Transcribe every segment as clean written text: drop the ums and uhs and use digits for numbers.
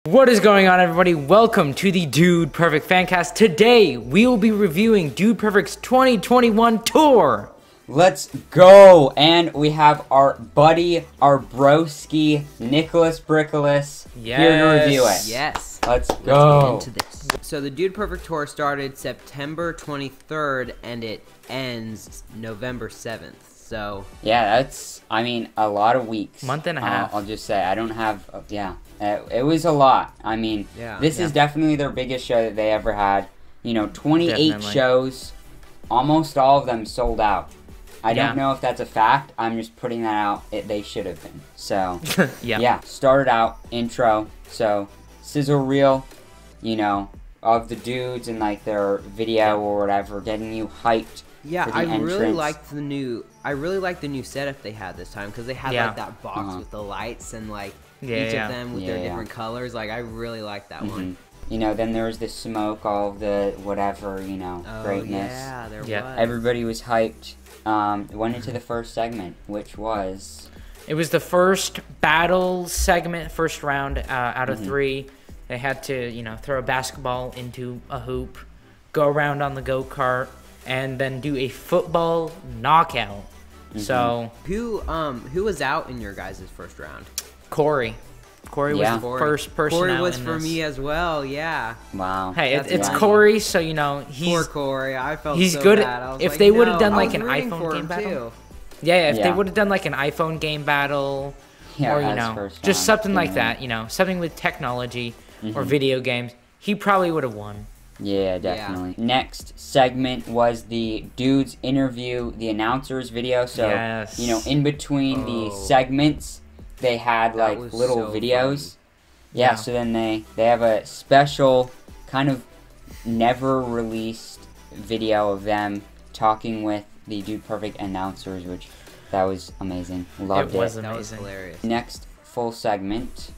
What is going on, everybody? Welcome to the Dude Perfect Fancast. Today, we will be reviewing Dude Perfect's 2021 tour. Let's go! And we have our buddy, our broski, NickBricks, here to review it. Yes. Let's go. Into this. So the Dude Perfect tour started September 23rd and it ends November 7th. So yeah, that's, I mean, a lot of weeks. Month and a half. I'll just say, I don't have, it was a lot. I mean, this is definitely their biggest show that they ever had. You know, 28 shows, almost all of them sold out. I don't know if that's a fact. I'm just putting that out. They should have been. So, yeah. Started out, intro. So, sizzle reel, you know, of the dudes and like their video or whatever, getting you hyped. Yeah, for the I entrance. really liked the new setup they had this time because they had like that box with the lights and like each of them with their different colors. Like I really liked that one. You know, then there was the smoke, all of the whatever, you know, greatness. Yeah, there was. Everybody was hyped. Went into the first segment, which was... It was the first battle segment, first round out of 3. They had to, you know, throw a basketball into a hoop, go around on the go-kart, and then do a football knockout. So who was out in your guys' first round? Corey was the first person Corey out was in for this. me as well. Yeah. Wow. Hey, it's Corey, so you know he's poor Corey. I felt he's so good. bad. I was if like, they would have done I like was an rooting iPhone for game him, battle, too. if they would have done like an iPhone game battle, or you know, just something like that, you know, something with technology or video games, he probably would have won. Yeah, definitely. Next segment was the dudes interview the announcers video. So, you know, in between the segments, they had like little videos. Yeah, so then they have a special kind of never released video of them talking with the Dude Perfect announcers, which that was amazing. Loved it. It was That was amazing. hilarious. Next full segment.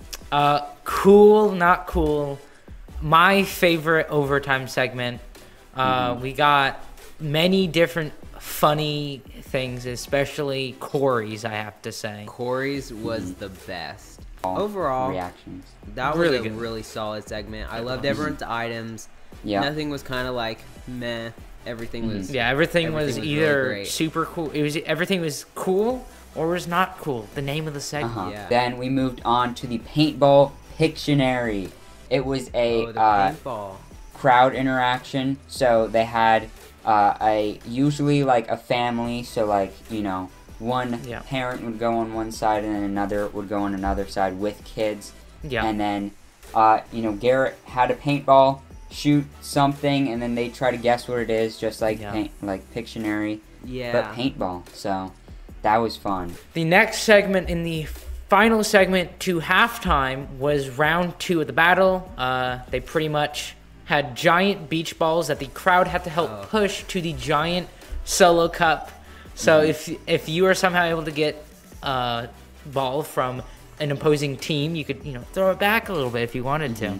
Cool, not cool. My favorite overtime segment. We got many different funny things, especially Corey's, I have to say. Corey's was the best. Overall, reactions. That was Really a good. really solid segment. I loved everyone's items. Yeah. Nothing was kind of like meh. Everything was everything was really either great. super cool. Everything was cool or was not cool. The name of the segment. Yeah. Then we moved on to the paintball Pictionary. It was a the paintball. crowd interaction. So they had usually like a family. So like, you know, one parent would go on one side and then another would go on another side with kids. Yeah. And then, you know, Garrett had a paintball, shoot something, and then they try to guess what it is, just like Pictionary. Yeah. But paintball. So that was fun. The next segment in the final segment to halftime was round 2 of the battle. They pretty much had giant beach balls that the crowd had to help push to the giant solo cup. So if you were somehow able to get a ball from an opposing team, you could, you know, throw it back a little bit if you wanted to.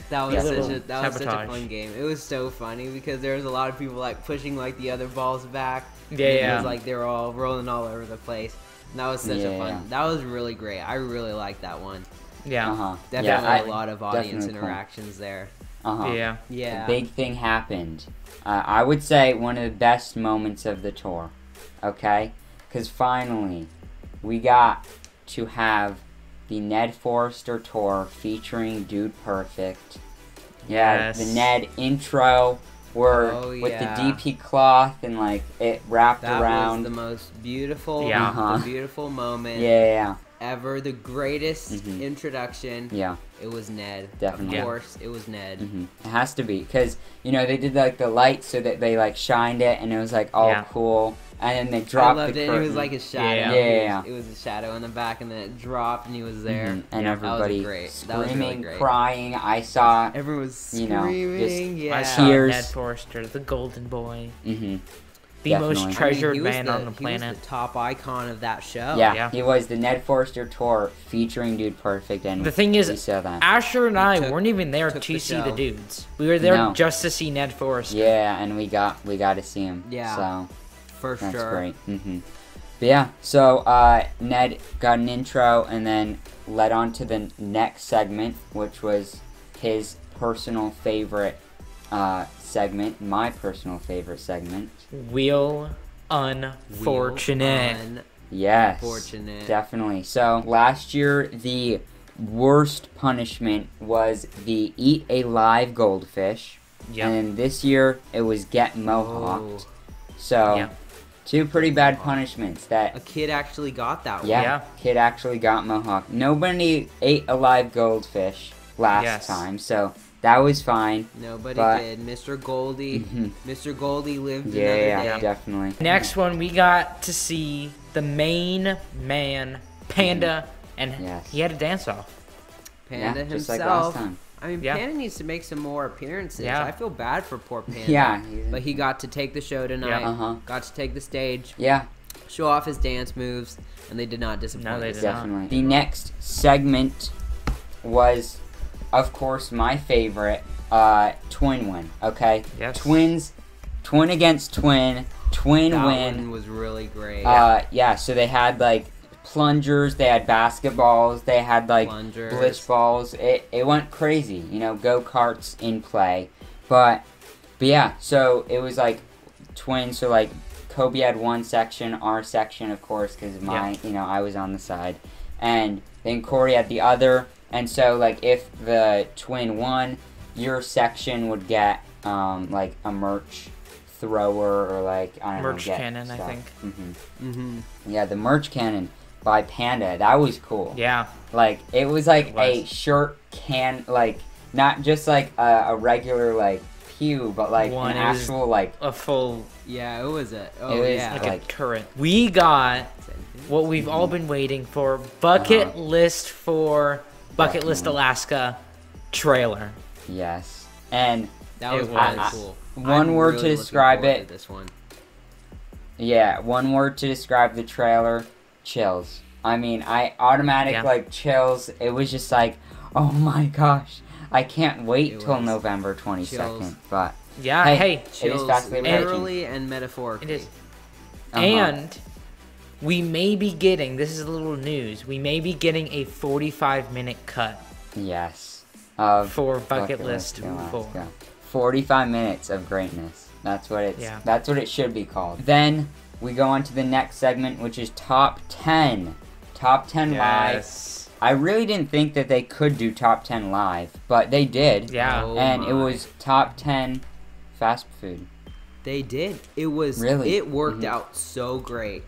That was such a fun game. It was so funny because there was a lot of people like pushing like the other balls back. It was like they were all rolling all over the place. And that was such a fun. That was really great. I really liked that one. Yeah. Definitely a lot of audience interactions there. Yeah. The big thing happened. I would say one of the best moments of the tour. Okay? Because finally, we got to have the Ned Forrest tour featuring Dude Perfect. Yeah, the Ned intro with the DP cloth and like it wrapped around. That was the most beautiful, beautiful moment. Ever. The greatest introduction. Yeah. It was Ned. Definitely. Of course, it was Ned. It has to be because, you know, they did like the lights so that they like shined it and it was like all cool. And then they dropped the curtain. I loved it. It was like a shadow. It was a shadow in the back, and then it dropped, and he was there. And everybody screaming, crying. I saw everyone was screaming. I saw Ned Forrest, the golden boy. The most treasured man on the planet. He was the top icon of that show. Yeah, he was the Ned Forrest tour featuring Dude Perfect. And the thing is, Asher and I weren't even there to see the dudes. We were there just to see Ned Forrest. Yeah, and we got to see him. Yeah. So for that's sure. Great. But yeah, so Ned got an intro and then led on to the next segment, which was his personal favorite segment, my personal favorite segment. Wheel Unfortunate. Yes, unfortunate. Definitely. So last year, the worst punishment was the eat a live goldfish. Yep. And then this year, it was get mohawked. So... Yep. 2 pretty bad punishments that... A kid actually got that one. Yeah, kid actually got mohawk. Nobody ate a live goldfish last time, so that was fine. Nobody did. Mr. Goldie. Mr. Goldie lived another day. Yeah, definitely. Next one, we got to see the main man, Panda, and he had a dance-off. Panda himself. Just like last time. I mean, Panda needs to make some more appearances. Yeah. I feel bad for poor Panda. Yeah. But he got to take the show tonight. Got to take the stage. Yeah. Show off his dance moves, and they did not disappoint. No, they did Definitely. Not. The next segment was, of course, my favorite, twin win. Okay? Yes. Twin against twin. Twin that win. One was really great. Yeah, so they had, like, plungers, they had basketballs, they had like blitz balls. It went crazy, you know, go-karts in play. But yeah, so it was like twins, so like Kobe had one section, our section of course, because you know, I was on the side, and then Corey had the other. And so like if the twin won, your section would get like a merch thrower or like I don't know, merch cannon stuff. I think. Yeah, the merch cannon by Panda. That was cool. Yeah. Like, it was like a shirt can, like, not just like a regular, like, pew, but like an actual, like... A full... Yeah, it was a... Oh, it was yeah. Like a turret. We got what we've all been waiting for. Bucket List for Bucket List Alaska trailer. Yes. And... That was really cool. One word really to describe it. This one. Yeah, one word to describe the trailer. Chills. I mean, like chills. It was just like, oh my gosh, I can't wait till November 22nd. Chills. But yeah, hey, chills, literally and metaphorically. It is. And we may be getting, this is a little news, we may be getting a 45-minute cut. Yes. For Bucket List 4. 45 minutes of greatness. That's what it should be called. Then we go on to the next segment, which is Top 10. Top 10 live. I really didn't think that they could do Top 10 live, but they did. Yeah. It was Top 10 fast food. They did. It was really. It worked out so great.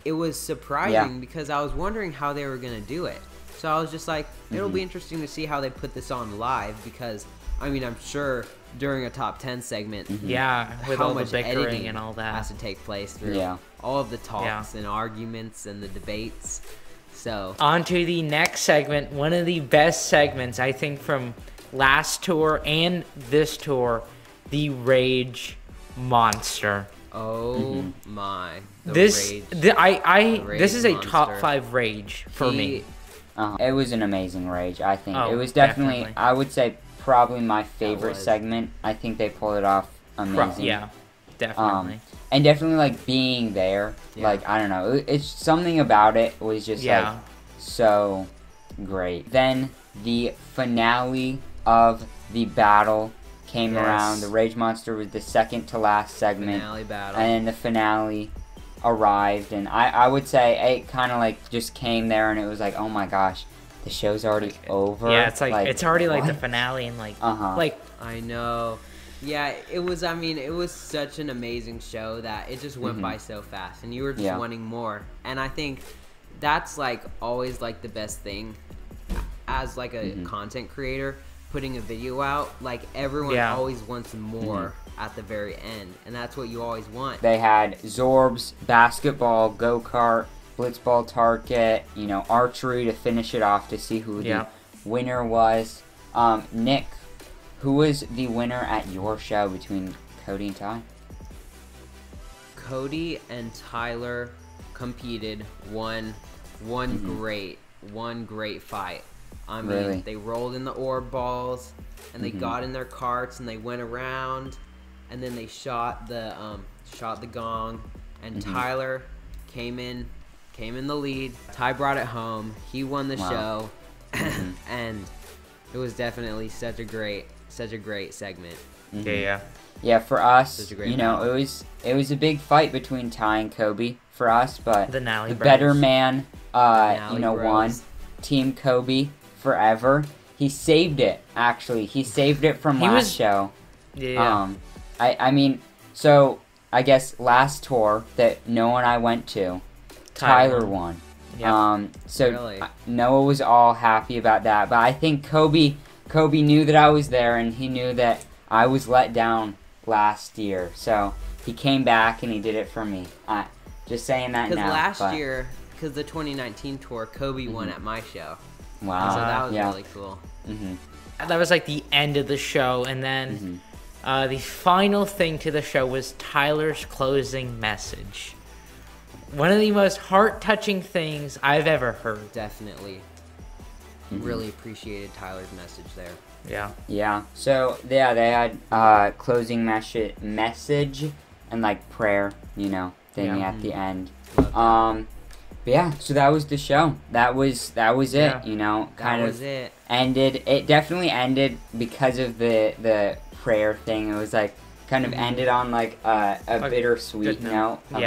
It was surprising because I was wondering how they were gonna do it. So I was just like, it'll be interesting to see how they put this on live because, I mean, I'm sure during a top 10 segment, with all the bickering and all that has to take place through all of the talks and arguments and the debates. So on to the next segment, one of the best segments I think from last tour and this tour, the Rage Monster. Oh my! This is a top 5 Rage for me. It was an amazing Rage. I think it was definitely. I would say. Probably my favorite segment. I think they pulled it off amazing. Yeah, definitely. And definitely like being there. Like I don't know, it's something about it was just like so great. Then the finale of the battle came around. The Rage Monster was the second to last segment. Finale battle. And then the finale arrived, and I would say it kind of like just came there, and it was like, oh my gosh. The show's already over. Yeah, it's like it's already like the finale and like like I know. Yeah, it was. I mean, it was such an amazing show that it just went by so fast, and you were just wanting more. And I think that's like always like the best thing as like a content creator putting a video out. Like everyone always wants more at the very end, and that's what you always want. They had Zorbs, basketball, go-kart, blitzball target, you know, archery to finish it off to see who the winner was. Nick, who was the winner at your show between Cody and Ty? Cody and Tyler competed. One great fight. I mean, they rolled in the orb balls, and they got in their carts, and they went around, and then they shot the gong, and Tyler came in the lead. Ty brought it home. He won the show, and it was definitely such a great segment. Yeah, for us, you know, it was a big fight between Ty and Kobe for us, but the better man, you know, won. Team Kobe forever. He saved it. Actually, he saved it from last show. Yeah. I mean, so I guess last tour that Noah and I went to, Tyler won. Yep. So really? Noah was all happy about that, but I think Kobe knew that I was there, and he knew that I was let down last year, so he came back and he did it for me. Just saying that now. Because last year, because the 2019 tour, Kobe won at my show. Wow. So that was really cool. That was like the end of the show, and then the final thing to the show was Tyler's closing message. One of the most heart-touching things I've ever heard. Definitely. Really appreciated Tyler's message there. Yeah. So they had closing message and like prayer, you know, thing at the end. But yeah, so that was the show. That was it. You know, ended. It definitely ended because of the prayer thing. It was like kind of ended on like a bittersweet note. Of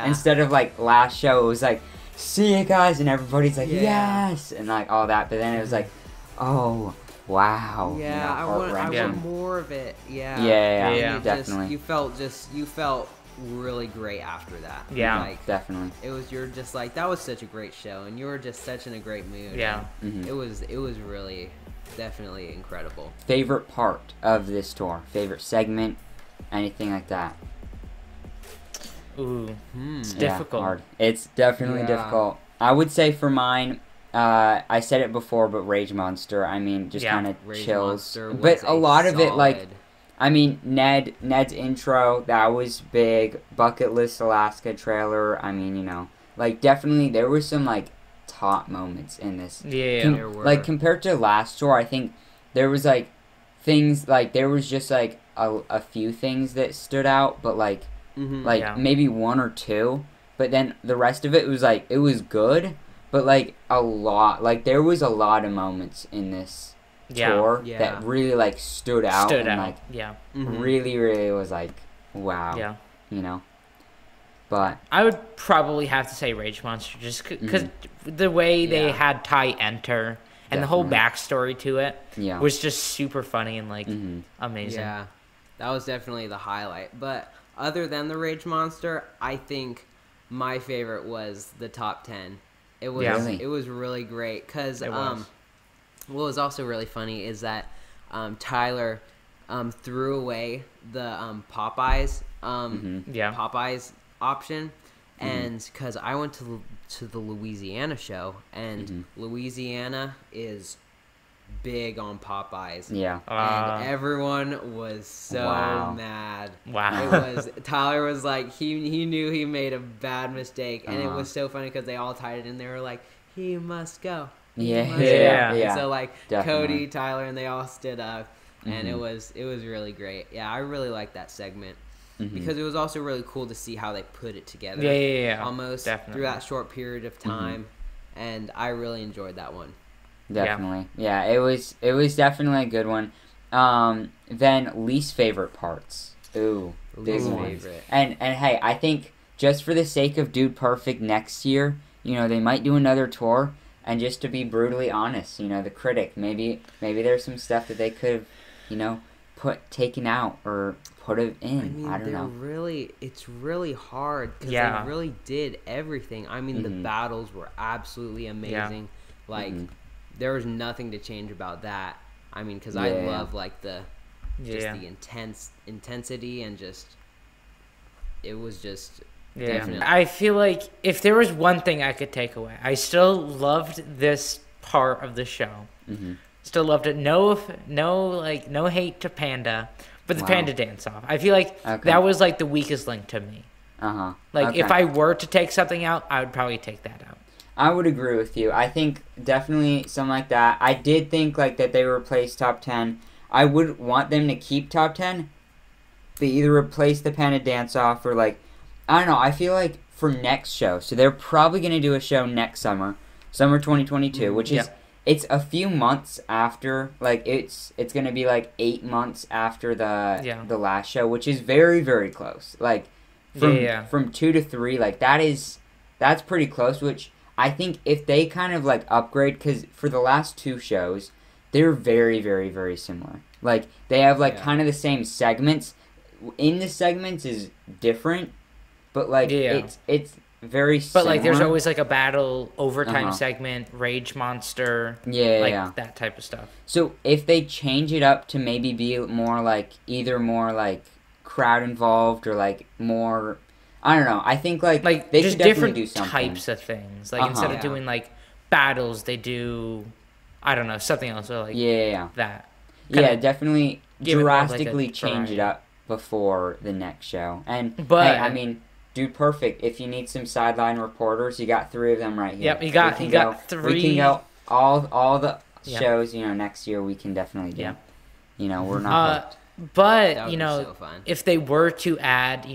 instead of like last show, it was like, see you guys, and everybody's like yes, and like all that. But then it was like, oh. Wow. Yeah, you know, I want more of it. Yeah, definitely. You felt really great after that. Yeah, like, definitely. You're just like, that was such a great show, and you were just such in a great mood. Yeah. It was really definitely incredible. Favorite part of this tour? Favorite segment? Anything like that? Ooh, it's difficult. Hard. It's definitely difficult. I would say for mine, I said it before, but Rage Monster, I mean, just kind of chills. But a lot of it, like, I mean, Ned's intro, that was big. Bucket List Alaska trailer, I mean, you know, like, definitely there was some, like, top moments in this. There were. Like, compared to last tour, I think there was, like, things, like, there was just, like, a few things that stood out, but, like, maybe one or two. But then the rest of it was, like, it was good. But, like, a lot. Like, there was a lot of moments in this tour that really, like, stood out. Like, really, really was, like, wow. Yeah. You know? But I would probably have to say Rage Monster, just because the way they had Ty enter and the whole backstory to it was just super funny and, like, amazing. Yeah. That was definitely the highlight. But other than the Rage Monster, I think my favorite was the top 10. It was really great because what was also really funny is that Tyler threw away the Popeyes Popeyes option, and because I went to the Louisiana show, and Louisiana is big on Popeyes. And everyone was so mad. Tyler was like, he knew he made a bad mistake, and it was so funny because they all tied it in. They were like, he must go. And so like Cody, Tyler, and they all stood up, and it was really great. Yeah, I really liked that segment. Because it was also really cool to see how they put it together. Almost through that short period of time, and I really enjoyed that one. Definitely. Yeah, it was definitely a good one. Then least favorite parts. Ooh, big ones. And hey, I think just for the sake of Dude Perfect next year, you know, they might do another tour, and just to be brutally honest, you know, the critic, maybe there's some stuff that they could have, you know, taken out or put it in. I don't know. It's really hard because they really did everything. I mean, the battles were absolutely amazing. Like, there was nothing to change about that. I mean, because I love like the intensity, and just it was just definitely. I feel like if there was one thing I could take away, I still loved this part of the show. Still loved it. No hate to Panda, but the Panda dance off. I feel like that was like the weakest link to me. Like if I were to take something out, I would probably take that out. I would agree with you. I think definitely something like that. I did think like that they replaced top 10. I would want them to keep top 10. They either replace the Panda dance off or like, I don't know. I feel like for next show. So they're probably going to do a show next summer 2022, which is it's a few months after, like it's going to be like 8 months after the last show, which is very, very close. Like from 2 to 3, like that's pretty close, which I think if they kind of like upgrade, because for the last 2 shows, they're very, very, very similar. Like they have like kind of the same segments. In the segments is different, but like it's very similar. But like there's always like a battle overtime segment, rage monster, that type of stuff. So if they change it up to maybe be more like either more like crowd involved or like more, I don't know. I think like they just could definitely different do something. Types of things. Like instead of doing like battles, they do, I don't know, something else or like that. Yeah, definitely drastically change it up before the next show. And but hey, I mean, Dude Perfect, if you need some sideline reporters, you got 3 of them right here. Yep, you got 3. We can go all the shows, next year we can definitely do. We're not hooked. But, so if they were to add,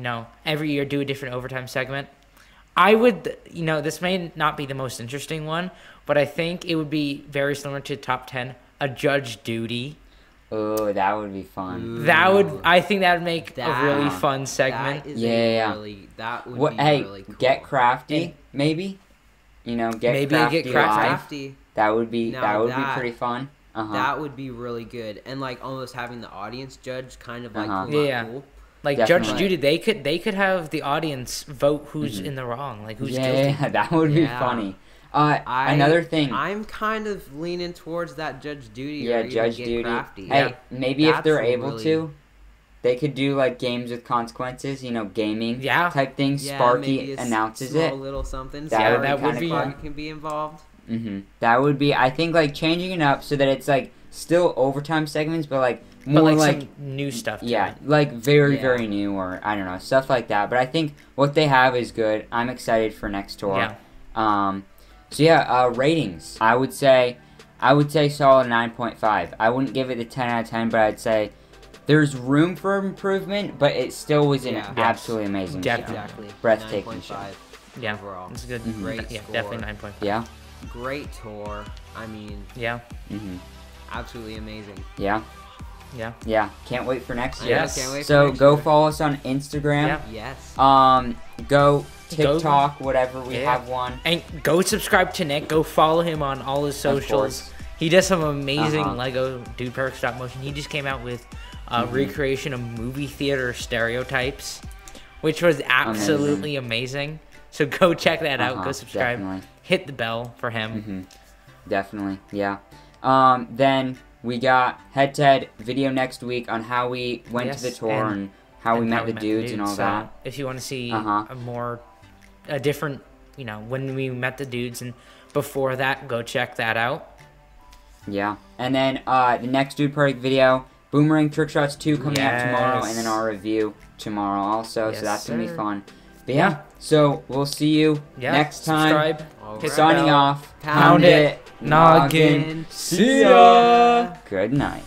every year do a different overtime segment, I would, this may not be the most interesting one, but I think it would be very similar to Top 10, a Judge Duty. Oh, that would be fun. I think that would make a really fun segment. That would be really cool. Get Crafty, maybe. Get Crafty. That would be pretty fun. That would be really good, and like almost having the audience judge kind of like cool. Like Definitely. Judge Judy, they could have the audience vote who's in the wrong, like who's guilty. Yeah, that would be funny. Another thing, I'm kind of leaning towards that Judge Judy. Yeah, Judge Judy. Crafty. Hey, maybe if they're able to, they could do like games with consequences. Gaming type things. Sparky announces it. Little something. That would be fun. Can be involved. That would be. I think like changing it up so that it's like still overtime segments, but like more like some new stuff. Like very very new, or I don't know, stuff like that. But I think what they have is good. I'm excited for next tour. Ratings. I would say solid 9.5. I wouldn't give it a 10 out of 10, but I'd say there's room for improvement, but it still was an absolutely amazing show. Exactly. Breathtaking show. Yeah, overall. It's good. Great score. Definitely 9.5. Yeah. Great tour. I mean, absolutely amazing. Yeah. Can't wait for next year. Yes. So go follow us on Instagram. Yes. Go TikTok, whatever, we have one. And go subscribe to Nick. Go follow him on all his socials. He does some amazing Lego Dude Perfect stop motion. He just came out with a recreation of movie theater stereotypes, which was absolutely amazing. So go check that out. Go subscribe. Definitely. Hit the bell for him. Definitely, yeah. Then we got head-to-head video next week on how we went to the tour and how we met the dudes and all that. If you want to see a different, when we met the dudes and before that, go check that out. Yeah. And then the next Dude Perfect video, Boomerang Trick Shots 2 coming out tomorrow, and then our review tomorrow also, so that's going to be fun. But so we'll see you next time. Subscribe. Signing off. Pound it. Noggin. See ya. Good night.